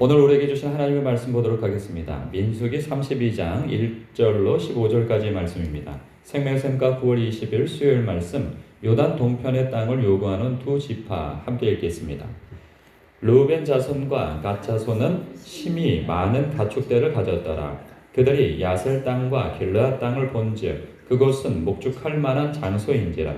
오늘 우리에게 주신 하나님의 말씀 보도록 하겠습니다. 민수기 32장 1절로 15절까지의 말씀입니다. 생명샘과 9월 20일 수요일 말씀, 요단 동편의 땅을 요구하는 두 지파 함께 읽겠습니다. 르우벤 자손과 갓 자손은 심히 많은 가축대를 가졌더라. 그들이 야셀 땅과 길르앗 땅을 본즉 그곳은 목축할 만한 장소인지라.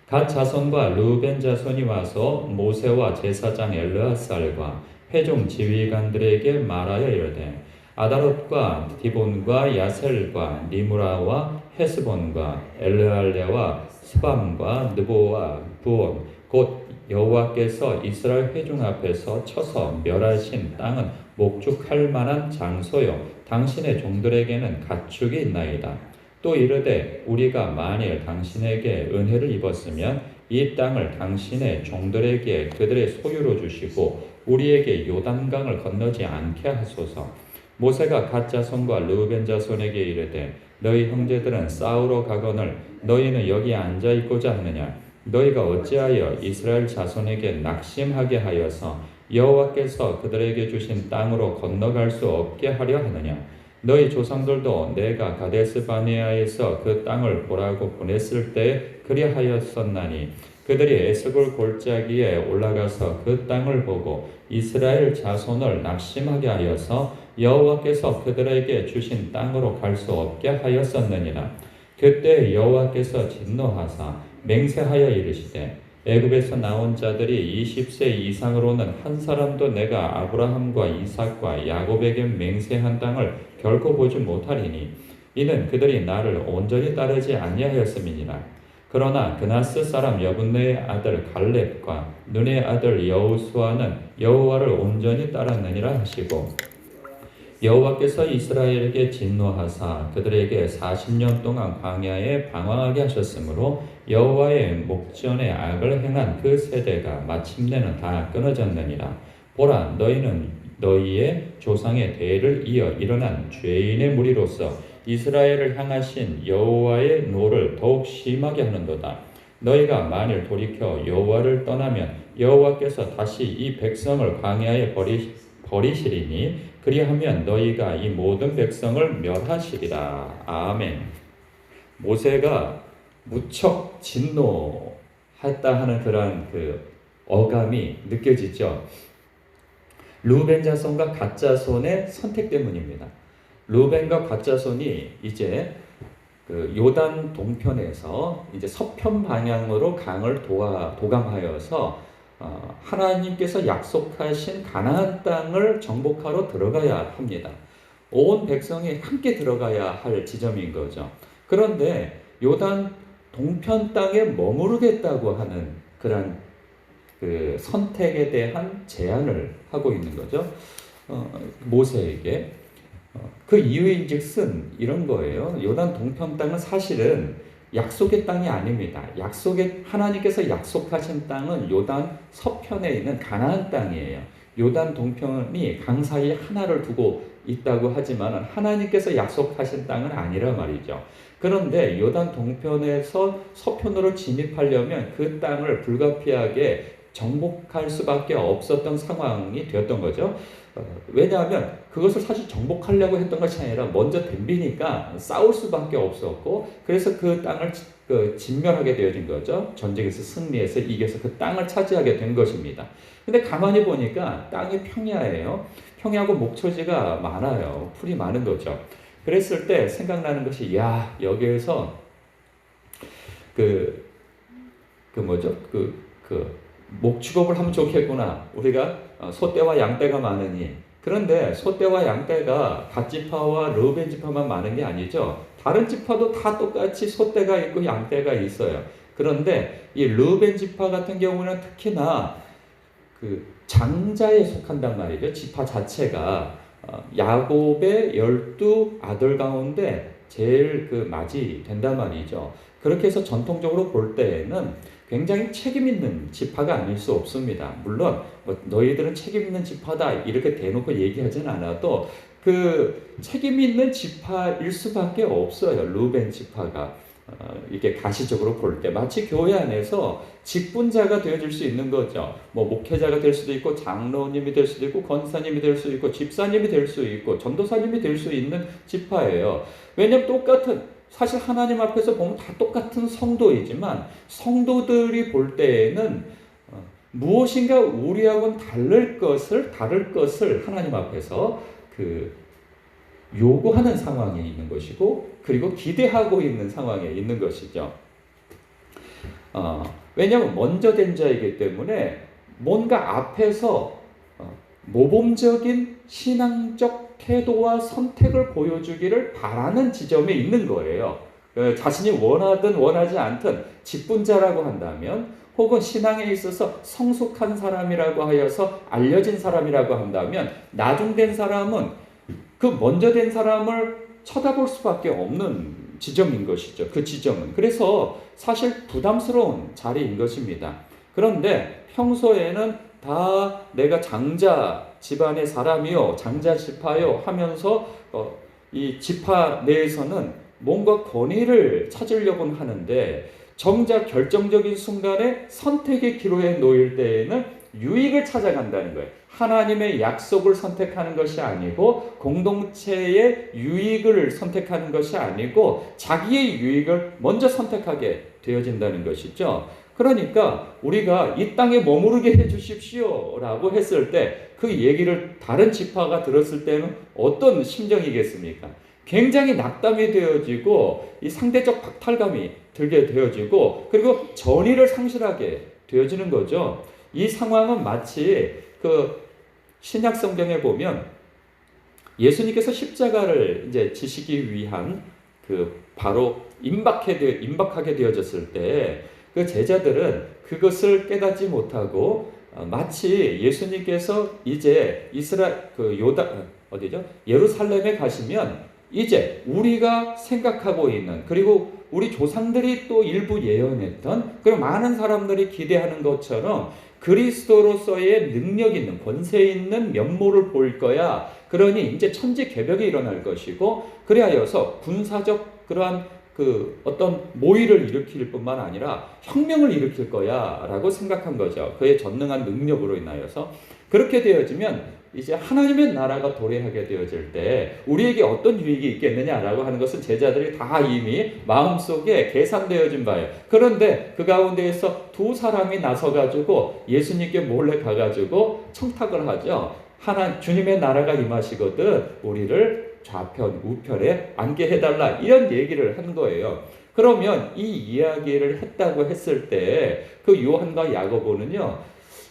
갓 자손과 르우벤 자손이 와서 모세와 제사장 엘르아살과 회중 지휘관들에게 말하여 이르되 아다롯과 디본과 야셀과 니무라와 헤스본과 엘르알레와 스밤과 느보와 부온 곧 여호와께서 이스라엘 회중 앞에서 쳐서 멸하신 땅은 목축할 만한 장소요 당신의 종들에게는 가축이 있나이다. 또 이르되 우리가 만일 당신에게 은혜를 입었으면 이 땅을 당신의 종들에게 그들의 소유로 주시고 우리에게 요단강을 건너지 않게 하소서. 모세가 갓 자손과 르우벤 자손에게 이르되 너희 형제들은 싸우러 가거늘 너희는 여기 앉아 있고자 하느냐. 너희가 어찌하여 이스라엘 자손에게 낙심하게 하여서 여호와께서 그들에게 주신 땅으로 건너갈 수 없게 하려 하느냐. 너희 조상들도 내가 가데스 바네아에서 그 땅을 보라고 보냈을 때 그리하였었나니 그들이 에스골 골짜기에 올라가서 그 땅을 보고 이스라엘 자손을 낙심하게 하여서 여호와께서 그들에게 주신 땅으로 갈 수 없게 하였었느니라. 그때 여호와께서 진노하사 맹세하여 이르시되 애굽에서 나온 자들이 20세 이상으로는 한 사람도 내가 아브라함과 이삭과 야곱에게 맹세한 땅을 결코 보지 못하리니 이는 그들이 나를 온전히 따르지 아니하였음이니라. 그러나 그나스 사람 여분네의 아들 갈렙과 눈의 아들 여호수아는 여호와를 온전히 따랐느니라 하시고 여호와께서 이스라엘에게 진노하사 그들에게 40년 동안 광야에 방황하게 하셨으므로 여호와의 목전에 악을 행한 그 세대가 마침내는 다 끊어졌느니라. 보라, 너희는 너희의 조상의 대를 이어 일어난 죄인의 무리로서 이스라엘을 향하신 여호와의 노를 더욱 심하게 하는도다. 너희가 만일 돌이켜 여호와를 떠나면 여호와께서 다시 이 백성을 광야에 버리시리니 그리하면 너희가 이 모든 백성을 멸하시리라. 아멘. 모세가 무척 진노했다 하는 그런 어감이 느껴지죠. 르우벤 자손과 갓 자손의 선택 때문입니다. 르우벤과 갓 자손이 이제 요단 동편에서 이제 서편 방향으로 강을 도감하여서 하나님께서 약속하신 가나안 땅을 정복하러 들어가야 합니다. 온 백성이 함께 들어가야 할 지점인 거죠. 그런데 요단 동편 땅에 머무르겠다고 하는 그런 선택에 대한 제안을 하고 있는 거죠. 모세에게. 그 이유인즉슨 이런 거예요. 요단 동편 땅은 사실은 약속의 땅이 아닙니다. 하나님께서 약속하신 땅은 요단 서편에 있는 가나안 땅이에요. 요단 동편이 강 사이에 하나를 두고 있다고 하지만 하나님께서 약속하신 땅은 아니라 말이죠. 그런데 요단 동편에서 서편으로 진입하려면 그 땅을 불가피하게 정복할 수밖에 없었던 상황이 되었던 거죠. 왜냐하면 그것을 사실 정복하려고 했던 것이 아니라 먼저 덤비니까 싸울 수밖에 없었고 그래서 그 땅을 진멸하게 되어진 거죠. 전쟁에서 승리해서 이겨서 그 땅을 차지하게 된 것입니다. 근데 가만히 보니까 땅이 평야예요. 평야고 목초지가 많아요. 풀이 많은 거죠. 그랬을 때 생각나는 것이 여기에서 목축업을 하면 좋겠구나. 우리가 소떼와 양떼가 많으니. 그런데 소떼와 양떼가 갓 지파와 르우벤 지파만 많은 게 아니죠. 다른 지파도 다 똑같이 소떼가 있고 양떼가 있어요. 그런데 이 르우벤 지파 같은 경우는 특히나 장자에 속한단 말이죠. 지파 자체가 야곱의 12 아들 가운데 제일 맞이 된단 말이죠. 그렇게 해서 전통적으로 볼 때에는 굉장히 책임 있는 지파가 아닐 수 없습니다. 물론 너희들은 책임 있는 지파다 이렇게 대놓고 얘기하진 않아도 그 책임 있는 지파일 수밖에 없어요. 르우벤 지파가. 이게 가시적으로 볼 때 마치 교회 안에서 직분자가 되어질 수 있는 거죠. 뭐 목회자가 될 수도 있고 장로님이 될 수도 있고 권사님이 될 수도 있고 집사님이 될 수 있고 전도사님이 될 수 있는 지파예요. 왜냐하면 똑같은 사실 하나님 앞에서 보면 다 똑같은 성도이지만 성도들이 볼 때에는 무엇인가 우리하고는 다를 것을 하나님 앞에서 요구하는 상황에 있는 것이고 그리고 기대하고 있는 상황에 있는 것이죠. 왜냐하면 먼저 된 자이기 때문에 뭔가 앞에서 모범적인 신앙적 태도와 선택을 보여주기를 바라는 지점에 있는 거예요. 자신이 원하든 원하지 않든 직분자라고 한다면 혹은 신앙에 있어서 성숙한 사람이라고 하여서 알려진 사람이라고 한다면 나중된 사람은 그 먼저 된 사람을 쳐다볼 수밖에 없는 지점인 것이죠. 그 지점은. 그래서 사실 부담스러운 자리인 것입니다. 그런데 평소에는 다 내가 장자 집안의 사람이요, 장자 지파요 하면서 이 지파 내에서는 뭔가 권위를 찾으려고는 하는데 정작 결정적인 순간에 선택의 기로에 놓일 때에는 유익을 찾아간다는 거예요. 하나님의 약속을 선택하는 것이 아니고 공동체의 유익을 선택하는 것이 아니고 자기의 유익을 먼저 선택하게 되어진다는 것이죠. 그러니까 우리가 이 땅에 머무르게 해주십시오 라고 했을 때 그 얘기를 다른 지파가 들었을 때는 어떤 심정이겠습니까? 굉장히 낙담이 되어지고 이 상대적 박탈감이 들게 되어지고 그리고 전의를 상실하게 되어지는 거죠. 이 상황은 마치 신약 성경에 보면 예수님께서 십자가를 이제 지시기 위한 바로 임박하게 되어졌을 때 그 제자들은 그것을 깨닫지 못하고 마치 예수님께서 이제 예루살렘에 가시면 이제 우리가 생각하고 있는 그리고 우리 조상들이 또 일부 예언했던 그리고 많은 사람들이 기대하는 것처럼 그리스도로서의 능력 있는 권세 있는 면모를 볼 거야. 그러니 이제 천지개벽이 일어날 것이고 그리하여서 군사적 그러한 어떤 모의를 일으킬 뿐만 아니라 혁명을 일으킬 거야 라고 생각한 거죠. 그의 전능한 능력으로 인하여서 그렇게 되어지면 이제 하나님의 나라가 도래하게 되어질 때 우리에게 어떤 유익이 있겠느냐라고 하는 것은 제자들이 다 이미 마음속에 계산되어진 바예요. 그런데 그 가운데에서 두 사람이 나서가지고 예수님께 몰래 가가지고 청탁을 하죠. 주님의 나라가 임하시거든 우리를 좌편 우편에 앉게 해달라 이런 얘기를 한 거예요. 그러면 이 이야기를 했다고 했을 때 그 요한과 야고보는요,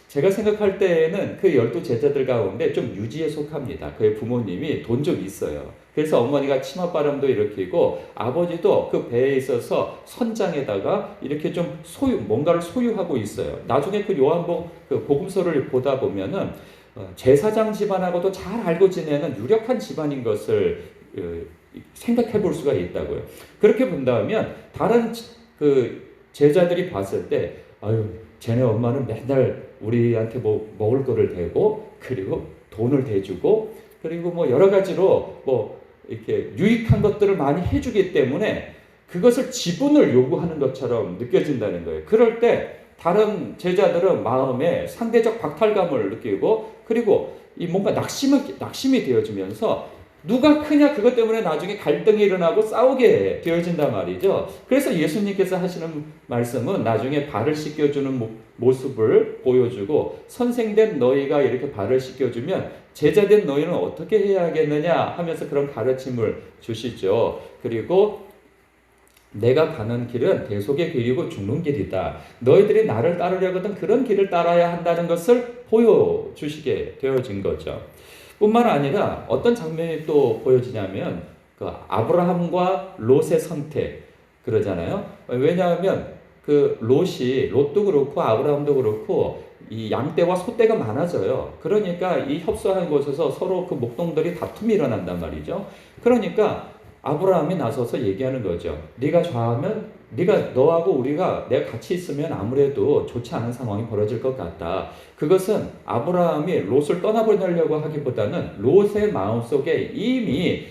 제가 생각할 때에는 그 12 제자들 가운데 좀 유지에 속합니다. 그의 부모님이 돈 좀 있어요. 그래서 어머니가 치맛바람도 일으키고 아버지도 그 배에 있어서 선장에다가 이렇게 좀 뭔가를 소유하고 있어요. 나중에 그 요한복음 복음서를 보다 보면은 제사장 집안하고도 잘 알고 지내는 유력한 집안인 것을 생각해 볼 수가 있다고요. 그렇게 본다면 다른 제자들이 봤을 때 아유 쟤네 엄마는 맨날 우리한테 뭐 먹을 거를 대고 그리고 돈을 대주고 그리고 뭐 여러 가지로 뭐 이렇게 유익한 것들을 많이 해주기 때문에 그것을 지분을 요구하는 것처럼 느껴진다는 거예요. 그럴 때 다른 제자들은 마음에 상대적 박탈감을 느끼고 그리고 이 뭔가 낙심이 되어지면서 누가 크냐 그것 때문에 나중에 갈등이 일어나고 싸우게 되어진단 말이죠. 그래서 예수님께서 하시는 말씀은 나중에 발을 씻겨주는 모습을 보여주고 선생된 너희가 이렇게 발을 씻겨주면 제자된 너희는 어떻게 해야겠느냐 하면서 그런 가르침을 주시죠. 그리고 내가 가는 길은 대속의 길이고 죽는 길이다. 너희들이 나를 따르려거든 그런 길을 따라야 한다는 것을 보여주시게 되어진 거죠. 뿐만 아니라 어떤 장면이 또 보여지냐면 아브라함과 롯의 선택 그러잖아요. 왜냐하면 롯도 그렇고 아브라함도 그렇고 이 양떼와 소떼가 많아져요. 그러니까 이 협소한 곳에서 서로 그 목동들이 다툼이 일어난단 말이죠. 그러니까 아브라함이 나서서 얘기하는 거죠. 네가 좌하면 너하고 내가 같이 있으면 아무래도 좋지 않은 상황이 벌어질 것 같다. 그것은 아브라함이 롯을 떠나보내려고 하기보다는 롯의 마음속에 이미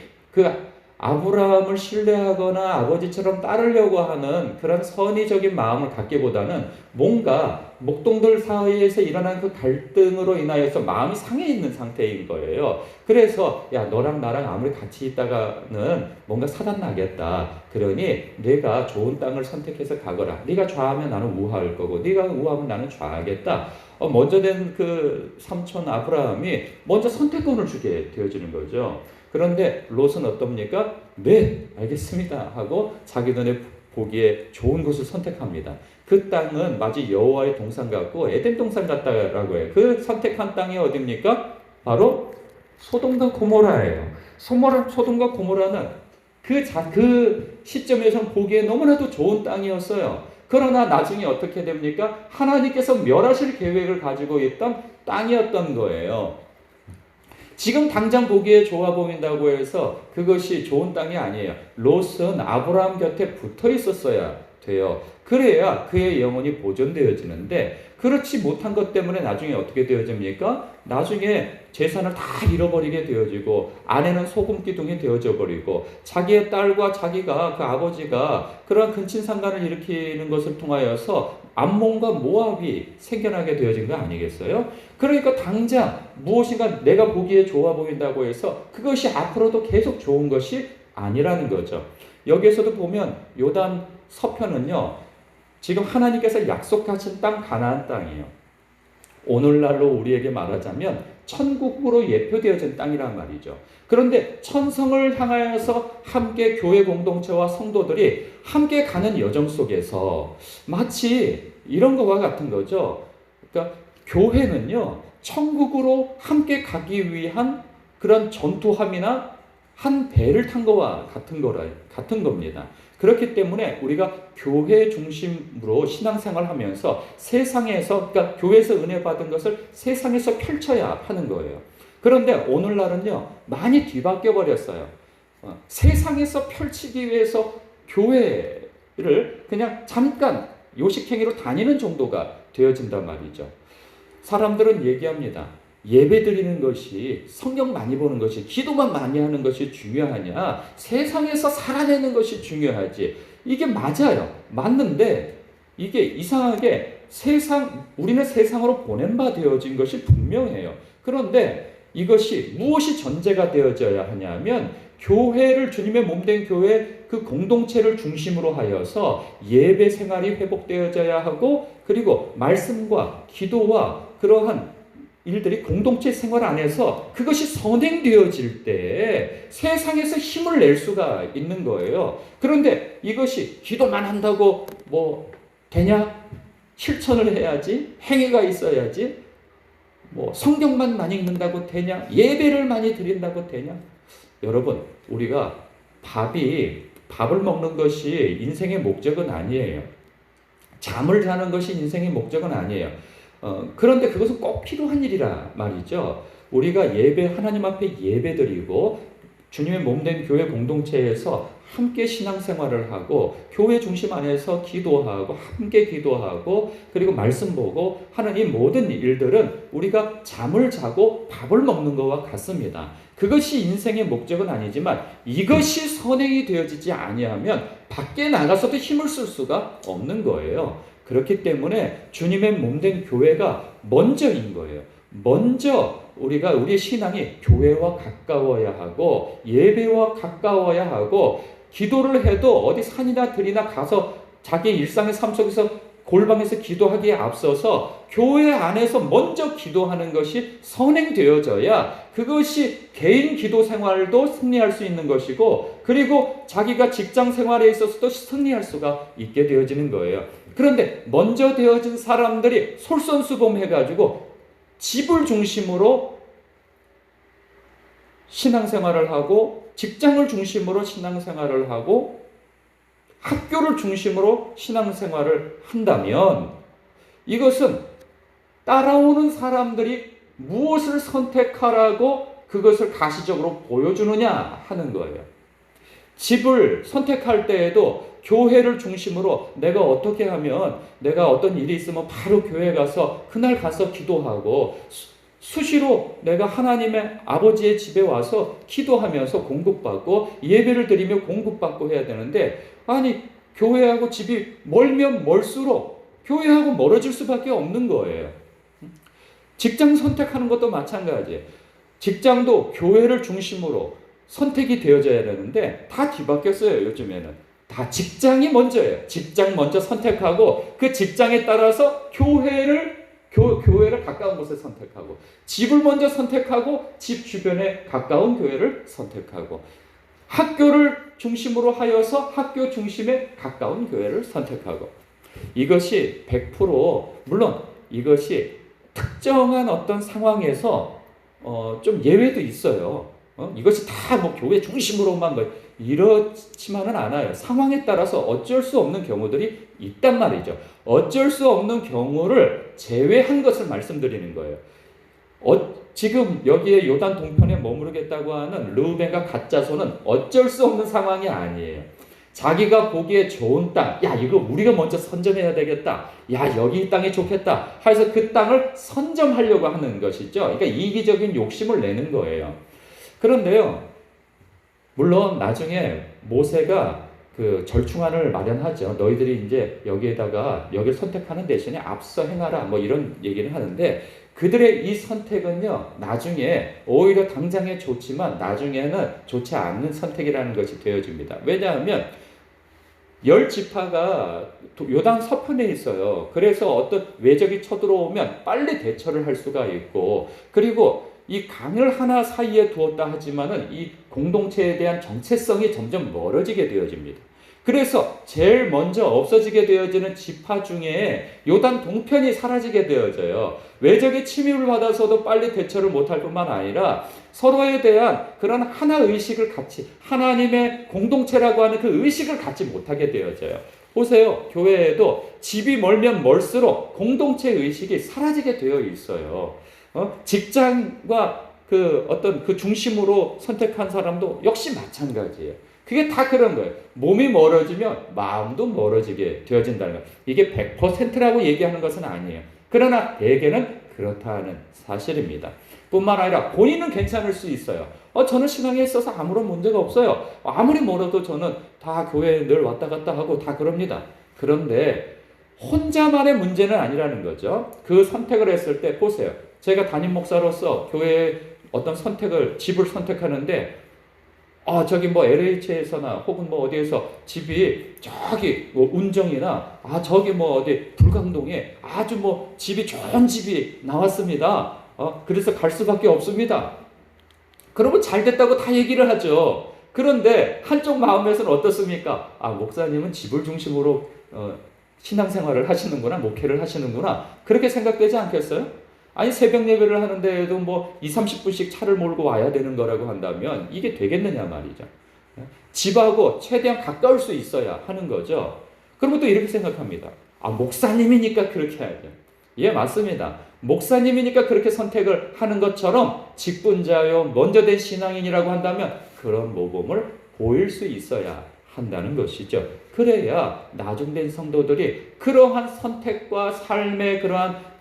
아브라함을 신뢰하거나 아버지처럼 따르려고 하는 그런 선의적인 마음을 갖기보다는 뭔가 목동들 사이에서 일어난 그 갈등으로 인하여서 마음이 상해 있는 상태인 거예요. 그래서 야, 너랑 나랑 아무리 같이 있다가는 뭔가 사단 나겠다. 그러니 내가 좋은 땅을 선택해서 가거라. 네가 좌하면 나는 우할 거고 네가 우하면 나는 좌하겠다. 먼저 된 그 삼촌 아브라함이 먼저 선택권을 주게 되어지는 거죠. 그런데 롯은 어떻습니까? 네, 알겠습니다 하고 자기 눈에 보기에 좋은 곳을 선택합니다. 그 땅은 마치 여호와의 동산 같고 에덴 동산 같다라고 해요. 그 선택한 땅이 어디입니까? 바로 소돔과 고모라예요. 소돔과 고모라는 그 시점에서는 보기에 너무나도 좋은 땅이었어요. 그러나 나중에 어떻게 됩니까? 하나님께서 멸하실 계획을 가지고 있던 땅이었던 거예요. 지금 당장 보기에 좋아 보인다고 해서 그것이 좋은 땅이 아니에요. 롯은 아브라함 곁에 붙어 있었어야 돼요. 그래야 그의 영혼이 보존되어지는데 그렇지 못한 것 때문에 나중에 어떻게 되어집니까? 나중에 재산을 다 잃어버리게 되어지고 아내는 소금 기둥이 되어져 버리고 자기의 딸과 자기가 그 아버지가 그러한 근친상간을 일으키는 것을 통하여서 암몬과 모압이 생겨나게 되어진 거 아니겠어요? 그러니까 당장 무엇인가 내가 보기에 좋아 보인다고 해서 그것이 앞으로도 계속 좋은 것이 아니라는 거죠. 여기에서도 보면 요단 서편은요, 지금 하나님께서 약속하신 땅 가나안 땅이에요. 오늘날로 우리에게 말하자면 천국으로 예표되어진 땅이란 말이죠. 그런데 천성을 향하여서 함께 교회 공동체와 성도들이 함께 가는 여정 속에서 마치 이런 것과 같은 거죠. 그러니까 교회는요, 천국으로 함께 가기 위한 그런 전투함이나 한 배를 탄 것과 같은 겁니다. 그렇기 때문에 우리가 교회 중심으로 신앙생활을 하면서 세상에서, 그러니까 교회에서 은혜 받은 것을 세상에서 펼쳐야 하는 거예요. 그런데 오늘날은요, 많이 뒤바뀌어 버렸어요. 세상에서 펼치기 위해서 교회를 그냥 잠깐 요식행위로 다니는 정도가 되어진단 말이죠. 사람들은 얘기합니다. 예배 드리는 것이, 성경 많이 보는 것이, 기도만 많이 하는 것이 중요하냐? 세상에서 살아내는 것이 중요하지. 이게 맞아요. 맞는데 이게 이상하게 우리는 세상으로 보낸 바 되어진 것이 분명해요. 그런데 이것이 무엇이 전제가 되어져야 하냐면 교회를, 주님의 몸된 교회 그 공동체를 중심으로 하여서 예배 생활이 회복되어져야 하고, 그리고 말씀과 기도와 그러한 일들이 공동체 생활 안에서 그것이 선행되어질 때 세상에서 힘을 낼 수가 있는 거예요. 그런데 이것이 기도만 한다고 뭐 되냐? 실천을 해야지, 행위가 있어야지, 뭐 성경만 많이 읽는다고 되냐? 예배를 많이 드린다고 되냐? 여러분, 우리가 밥을 먹는 것이 인생의 목적은 아니에요. 잠을 자는 것이 인생의 목적은 아니에요. 그런데 그것은 꼭 필요한 일이라 말이죠. 우리가 하나님 앞에 예배드리고 주님의 몸된 교회 공동체에서 함께 신앙생활을 하고 교회 중심 안에서 기도하고 함께 기도하고 그리고 말씀 보고 하는 이 모든 일들은 우리가 잠을 자고 밥을 먹는 것과 같습니다. 그것이 인생의 목적은 아니지만 이것이 선행이 되어지지 아니하면 밖에 나가서도 힘을 쓸 수가 없는 거예요. 그렇기 때문에 주님의 몸된 교회가 먼저인 거예요. 먼저 우리의 신앙이 교회와 가까워야 하고 예배와 가까워야 하고, 기도를 해도 어디 산이나 들이나 가서 자기 일상의 삶 속에서 골방에서 기도하기에 앞서서 교회 안에서 먼저 기도하는 것이 선행되어져야 그것이 개인 기도 생활도 승리할 수 있는 것이고, 그리고 자기가 직장 생활에 있어서도 승리할 수가 있게 되어지는 거예요. 그런데 먼저 되어진 사람들이 솔선수범해가지고 집을 중심으로 신앙생활을 하고, 직장을 중심으로 신앙생활을 하고, 학교를 중심으로 신앙생활을 한다면 이것은 따라오는 사람들이 무엇을 선택하라고 그것을 가시적으로 보여주느냐 하는 거예요. 집을 선택할 때에도 교회를 중심으로 내가 어떻게 하면, 내가 어떤 일이 있으면 바로 교회 가서 그날 가서 기도하고 수시로 내가 하나님의 아버지의 집에 와서 기도하면서 공급받고 예배를 드리며 공급받고 해야 되는데, 아니 교회하고 집이 멀면 멀수록 교회하고 멀어질 수밖에 없는 거예요. 직장 선택하는 것도 마찬가지예요. 직장도 교회를 중심으로 선택이 되어져야 되는데 다 뒤바뀌었어요. 요즘에는 다 직장이 먼저예요. 직장 먼저 선택하고 그 직장에 따라서 교회를 가까운 곳에 선택하고, 집을 먼저 선택하고 집 주변에 가까운 교회를 선택하고, 학교를 중심으로 하여서 학교 중심에 가까운 교회를 선택하고, 이것이 100% 물론 이것이 특정한 어떤 상황에서 좀 예외도 있어요. 이것이 다 뭐 교회 중심으로만 뭐 이렇지만은 않아요. 상황에 따라서 어쩔 수 없는 경우들이 있단 말이죠. 어쩔 수 없는 경우를 제외한 것을 말씀드리는 거예요. 지금 여기에 요단 동편에 머무르겠다고 하는 르우벤과 갓 자손은 어쩔 수 없는 상황이 아니에요. 자기가 보기에 좋은 땅, 야 이거 우리가 먼저 선점해야 되겠다, 야 여기 이 땅이 좋겠다 해서 그 땅을 선점하려고 하는 것이죠. 그러니까 이기적인 욕심을 내는 거예요. 그런데요, 물론 나중에 모세가 그 절충안을 마련하죠. 너희들이 이제 여기를 선택하는 대신에 앞서 행하라, 뭐 이런 얘기를 하는데, 그들의 이 선택은요, 나중에 오히려 당장에 좋지만 나중에는 좋지 않는 선택이라는 것이 되어집니다. 왜냐하면 10지파가 요단 서편에 있어요. 그래서 어떤 외적이 쳐들어오면 빨리 대처를 할 수가 있고, 그리고 이 강을 하나 사이에 두었다 하지만은 이 공동체에 대한 정체성이 점점 멀어지게 되어집니다. 그래서 제일 먼저 없어지게 되어지는 지파 중에 요단 동편이 사라지게 되어져요. 외적의 침입을 받아서도 빨리 대처를 못할 뿐만 아니라 서로에 대한 그런 하나 의식을 같이, 하나님의 공동체라고 하는 그 의식을 갖지 못하게 되어져요. 보세요. 교회에도 집이 멀면 멀수록 공동체 의식이 사라지게 되어 있어요. 직장과 어떤 그 중심으로 선택한 사람도 역시 마찬가지예요. 그게 다 그런 거예요. 몸이 멀어지면 마음도 멀어지게 되어진다는 거예요. 이게 100%라고 얘기하는 것은 아니에요. 그러나 대개는 그렇다는 사실입니다. 뿐만 아니라 본인은 괜찮을 수 있어요. 저는 신앙에 있어서 아무런 문제가 없어요. 아무리 멀어도 저는 다 교회에 늘 왔다 갔다 하고 다 그럽니다. 그런데 혼자만의 문제는 아니라는 거죠. 그 선택을 했을 때 보세요. 제가 담임 목사로서 교회에 어떤 집을 선택하는데, 저기 뭐 LH에서나 혹은 뭐 어디에서 집이 저기 뭐 운정이나 저기 뭐 어디 불광동에 아주 뭐 집이 좋은 집이 나왔습니다. 그래서 갈 수밖에 없습니다. 그러면 잘 됐다고 다 얘기를 하죠. 그런데 한쪽 마음에서는 어떻습니까? 목사님은 집을 중심으로 신앙생활을 하시는구나, 목회를 하시는구나, 그렇게 생각되지 않겠어요? 아니 새벽 예배를 하는데도 뭐 20-30분씩 차를 몰고 와야 되는 거라고 한다면 이게 되겠느냐 말이죠. 집하고 최대한 가까울 수 있어야 하는 거죠. 그러면 또 이렇게 생각합니다. 목사님이니까 그렇게 해야죠. 예, 맞습니다. 목사님이니까 그렇게 선택을 하는 것처럼 직분자요, 먼저 된 신앙인이라고 한다면 그런 모범을 보일 수 있어야 한다는 것이죠. 그래야 나중된 성도들이 그러한 선택과 삶의 그러한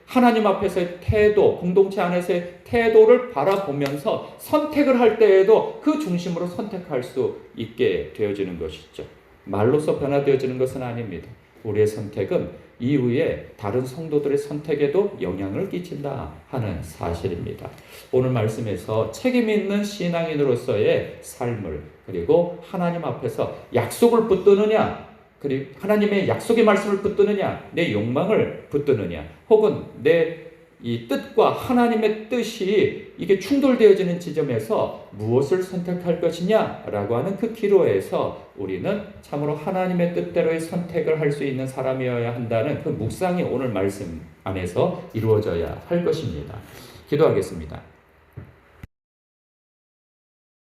하나님 앞에서의 태도, 공동체 안에서의 태도를 바라보면서 선택을 할 때에도 그 중심으로 선택할 수 있게 되어지는 것이죠. 말로써 변화되어지는 것은 아닙니다. 우리의 선택은 이후에 다른 성도들의 선택에도 영향을 끼친다 하는 사실입니다. 오늘 말씀에서 책임 있는 신앙인으로서의 삶을, 그리고 하나님 앞에서 약속을 붙드느냐, 그리고 하나님의 약속의 말씀을 붙드느냐, 내 욕망을 붙드느냐, 혹은 내 이 뜻과 하나님의 뜻이 이게 충돌되어지는 지점에서 무엇을 선택할 것이냐라고 하는 그 기로에서 우리는 참으로 하나님의 뜻대로의 선택을 할 수 있는 사람이어야 한다는 그 묵상이 오늘 말씀 안에서 이루어져야 할 것입니다. 기도하겠습니다.